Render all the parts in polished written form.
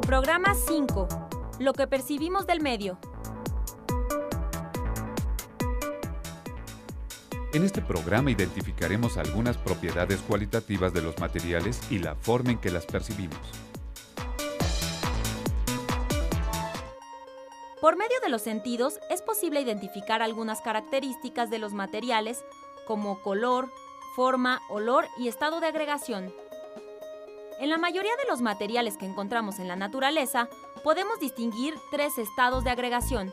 Programa 5. Lo que percibimos del medio. En este programa identificaremos algunas propiedades cualitativas de los materiales y la forma en que las percibimos. Por medio de los sentidos es posible identificar algunas características de los materiales como color, forma, olor y estado de agregación. En la mayoría de los materiales que encontramos en la naturaleza, podemos distinguir 3 estados de agregación: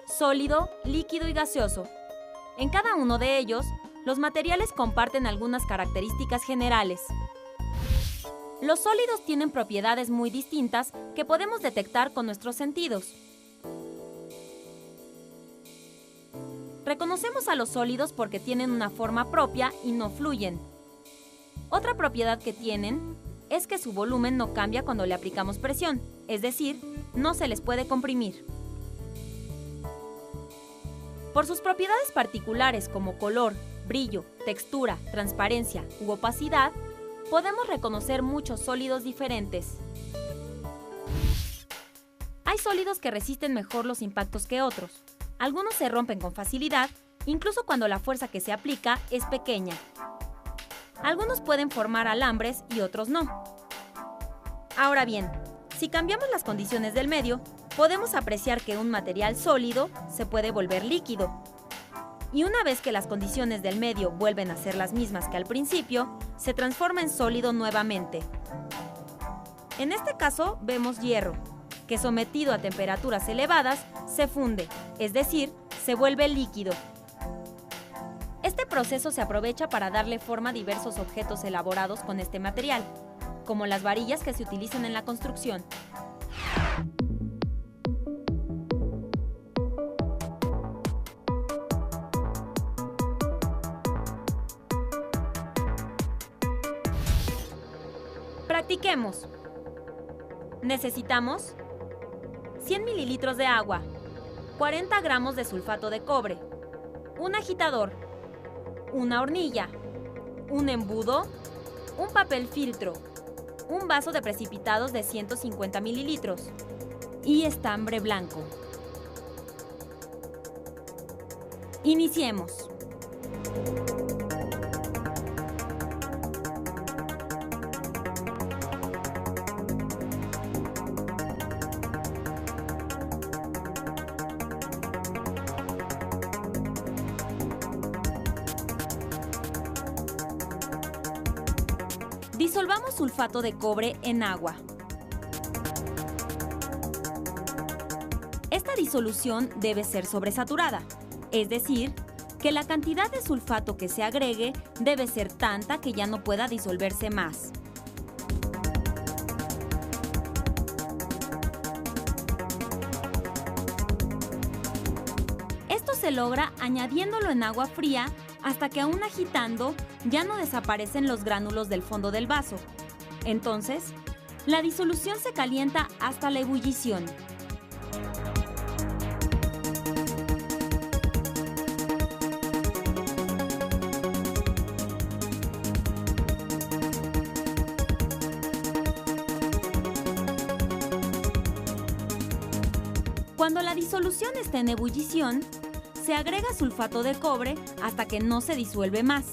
sólido, líquido y gaseoso. En cada uno de ellos, los materiales comparten algunas características generales. Los sólidos tienen propiedades muy distintas que podemos detectar con nuestros sentidos. Reconocemos a los sólidos porque tienen una forma propia y no fluyen. Otra propiedad que tienen es que su volumen no cambia cuando le aplicamos presión, es decir, no se les puede comprimir. Por sus propiedades particulares como color, brillo, textura, transparencia u opacidad, podemos reconocer muchos sólidos diferentes. Hay sólidos que resisten mejor los impactos que otros. Algunos se rompen con facilidad, incluso cuando la fuerza que se aplica es pequeña. Algunos pueden formar alambres y otros no. Ahora bien, si cambiamos las condiciones del medio, podemos apreciar que un material sólido se puede volver líquido. Y una vez que las condiciones del medio vuelven a ser las mismas que al principio, se transforma en sólido nuevamente. En este caso vemos hierro, que sometido a temperaturas elevadas se funde, es decir, se vuelve líquido. Este proceso se aprovecha para darle forma a diversos objetos elaborados con este material, como las varillas que se utilizan en la construcción. Practiquemos. Necesitamos 100 mililitros de agua, 40 gramos de sulfato de cobre, un agitador, una hornilla, un embudo, un papel filtro, un vaso de precipitados de 150 mililitros y estambre blanco. Iniciemos. Disolvamos sulfato de cobre en agua. Esta disolución debe ser sobresaturada, es decir, que la cantidad de sulfato que se agregue debe ser tanta que ya no pueda disolverse más. Esto se logra añadiéndolo en agua fría hasta que aún agitando ya no desaparecen los gránulos del fondo del vaso. Entonces, la disolución se calienta hasta la ebullición. Cuando la disolución está en ebullición, se agrega sulfato de cobre hasta que no se disuelve más.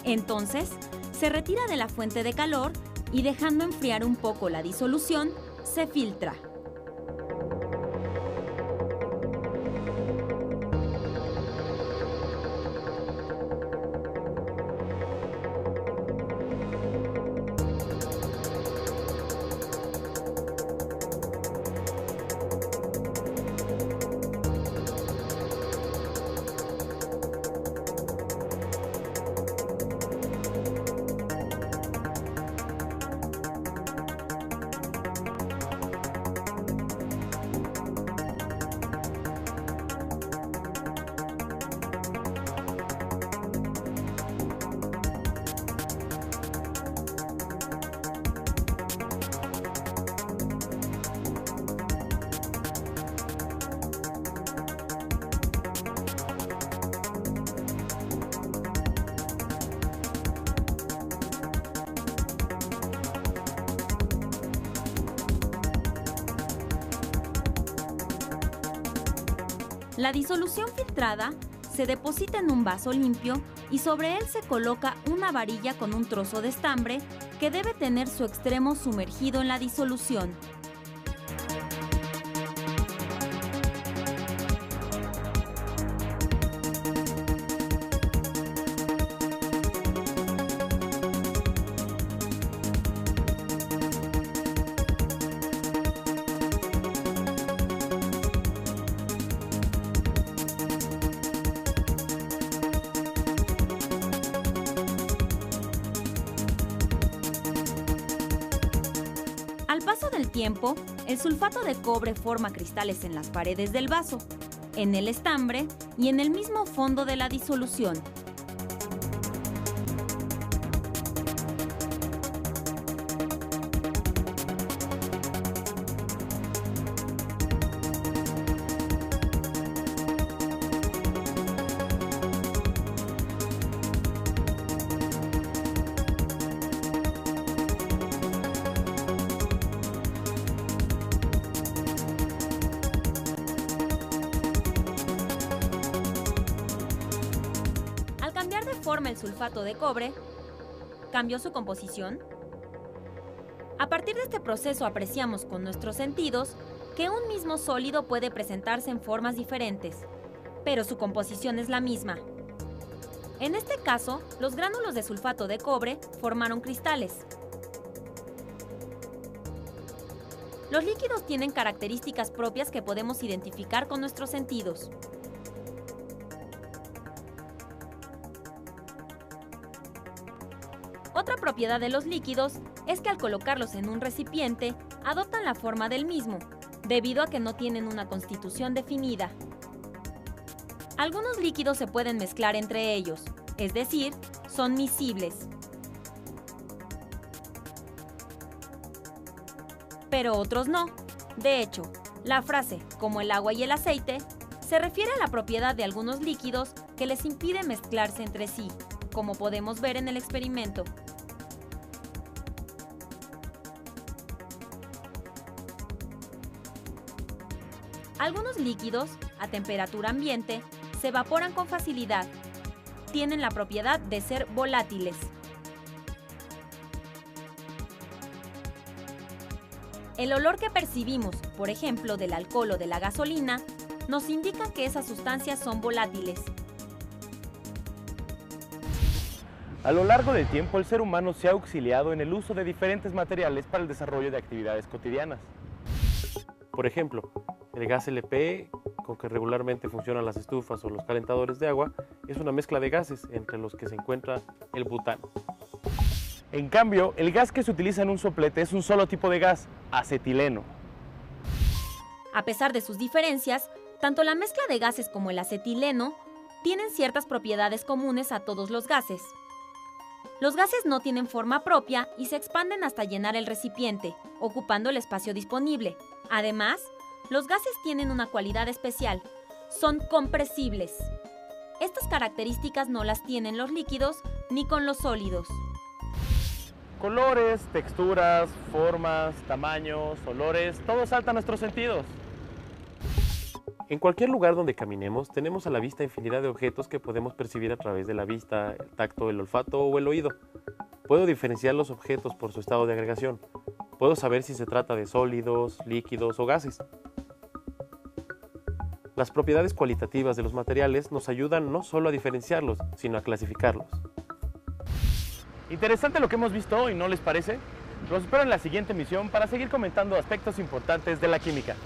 Entonces, se retira de la fuente de calor y dejando enfriar un poco la disolución, se filtra. La disolución filtrada se deposita en un vaso limpio y sobre él se coloca una varilla con un trozo de estambre que debe tener su extremo sumergido en la disolución. Al paso del tiempo, el sulfato de cobre forma cristales en las paredes del vaso, en el estambre y en el mismo fondo de la disolución. Al cambiar de forma el sulfato de cobre, ¿cambió su composición? A partir de este proceso apreciamos con nuestros sentidos que un mismo sólido puede presentarse en formas diferentes, pero su composición es la misma. En este caso, los gránulos de sulfato de cobre formaron cristales. Los líquidos tienen características propias que podemos identificar con nuestros sentidos. Otra propiedad de los líquidos es que al colocarlos en un recipiente, adoptan la forma del mismo, debido a que no tienen una constitución definida. Algunos líquidos se pueden mezclar entre ellos, es decir, son miscibles. Pero otros no. De hecho, la frase como el agua y el aceite se refiere a la propiedad de algunos líquidos que les impide mezclarse entre sí, como podemos ver en el experimento. Algunos líquidos, a temperatura ambiente, se evaporan con facilidad. Tienen la propiedad de ser volátiles. El olor que percibimos, por ejemplo, del alcohol o de la gasolina, nos indica que esas sustancias son volátiles. A lo largo del tiempo, el ser humano se ha auxiliado en el uso de diferentes materiales para el desarrollo de actividades cotidianas. Por ejemplo, el gas LP, con que regularmente funcionan las estufas o los calentadores de agua, es una mezcla de gases, entre los que se encuentra el butano. En cambio, el gas que se utiliza en un soplete es un solo tipo de gas, acetileno. A pesar de sus diferencias, tanto la mezcla de gases como el acetileno tienen ciertas propiedades comunes a todos los gases. Los gases no tienen forma propia y se expanden hasta llenar el recipiente, ocupando el espacio disponible. Además, los gases tienen una cualidad especial: son compresibles. Estas características no las tienen los líquidos ni con los sólidos. Colores, texturas, formas, tamaños, olores, todo salta a nuestros sentidos. En cualquier lugar donde caminemos, tenemos a la vista infinidad de objetos que podemos percibir a través de la vista, el tacto, el olfato o el oído. Puedo diferenciar los objetos por su estado de agregación. Puedo saber si se trata de sólidos, líquidos o gases. Las propiedades cualitativas de los materiales nos ayudan no solo a diferenciarlos, sino a clasificarlos. Interesante lo que hemos visto hoy, ¿no les parece? Los espero en la siguiente emisión para seguir comentando aspectos importantes de la química.